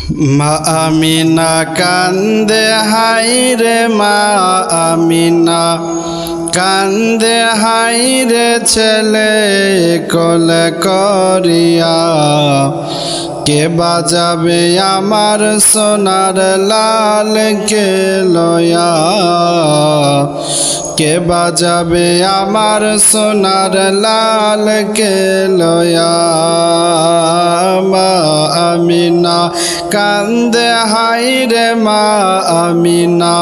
মা আমিনা কান্দে হাইরে মা আমিনা কান্দে হাইরে ছেলে কোলে করিয়া কে বাজাবে আমার সোনার লাল কে লয়া কে বাজাবে আমার সোনার লাল কে লয়া মা আমিনা কান্দে হাইরে মা আমিনা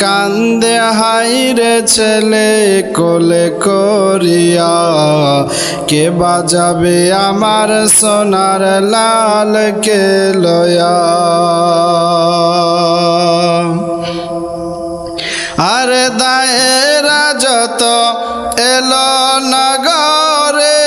কান্দে হাইরে ছেলে কোলে করিয়া কে বাজাবে আমার সোনার লাল কে লয়া আর দায়েরা যত এলো নগরে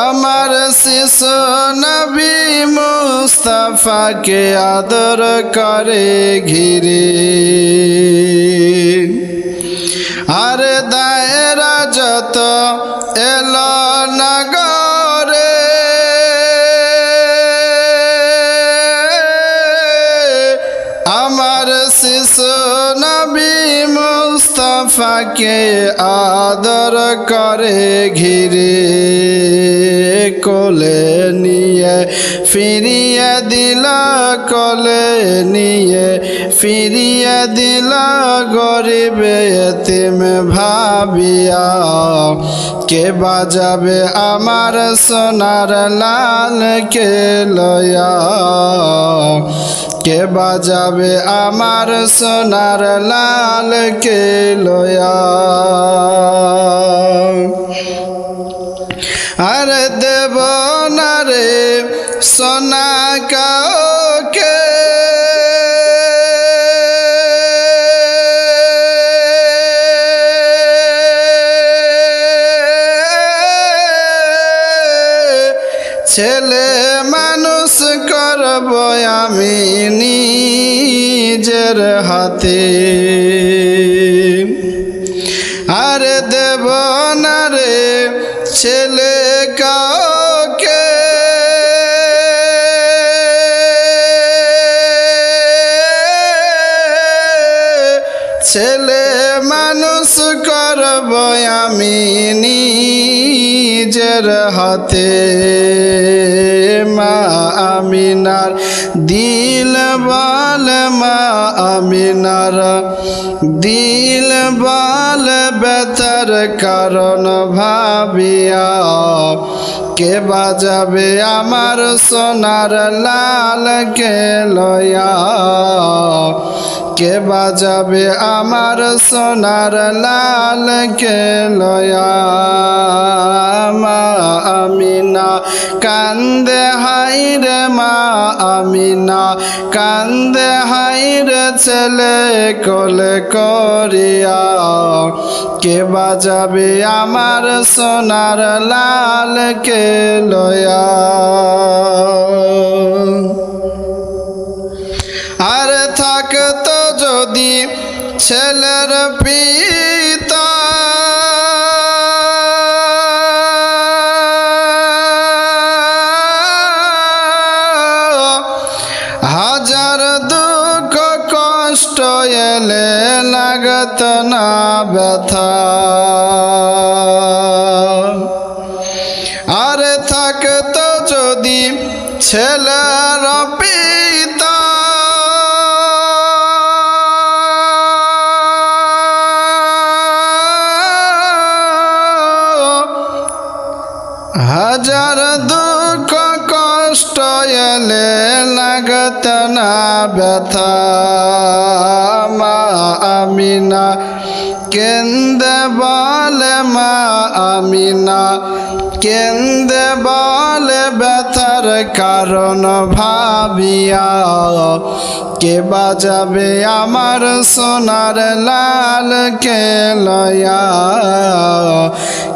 আমার শিশু নবী মুস্তাফাকে আদর করে ঘিরে আর দায়েরা যত এলো নগরে আমার শিশু নবী মুস্তাফাকে আদর করে ঘিরে কোলে নিয়ে ফিরিয়ে দিল কোলে নিয়ে ফিরিয়ে দিল গরিব এতিম ভাবিয়া কে বাজাবে আমার সোনার লাল কে লয়া কে বাজাবে আমার সোনার লাল কে লয়া আর দেব না রে সোনা কাউকে ছেলে মানুষ করব আমি নিজের হাতে আর দেব না রে ছেলে কাউকে ছেলে মানুষ করব আমি নিজের হাতে মা আমিনার দিল বল মা আমিনার দিল বল বেতার কারণ ভাবিয়া কে বাজাবে আমার সোনার লাল কে লয়া কে বাজাবে আমার সোনার লাল কে লয়া মা আমিনা কান্দে হাইরে মা আমিনা কান্দে হাইরে ছেলে কোলে করিয়া কে বাজাবে আমার সোনার লাল কে লয়া আর থাকতো যদি ছেলের পিতা হাজার দুঃখ কষ্ট এলে লাগত না ব্যথা আর থাকতো যদি ছেলের পিতা হাজার দুঃখ কষ্ট এলে লাগত না ব্যথা মা আমিনা কেন্দে বলে মা আমিনা কেন্দে বলে ব্যথার কারণ ভাবিয়া কে বাজাবে আমার সোনার লালকে লয়া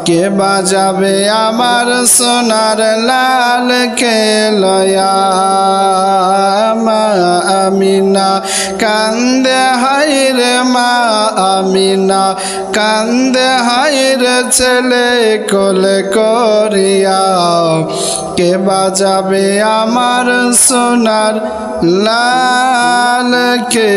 কে বাজাবে আমার সোনার লালকে লয়া মা আমিনা কান্দে হায়রে মা আমিনা কান্দে হায়রে ছেলে কোলে করিয়া কে বাজাবে আমার সোনার লালকে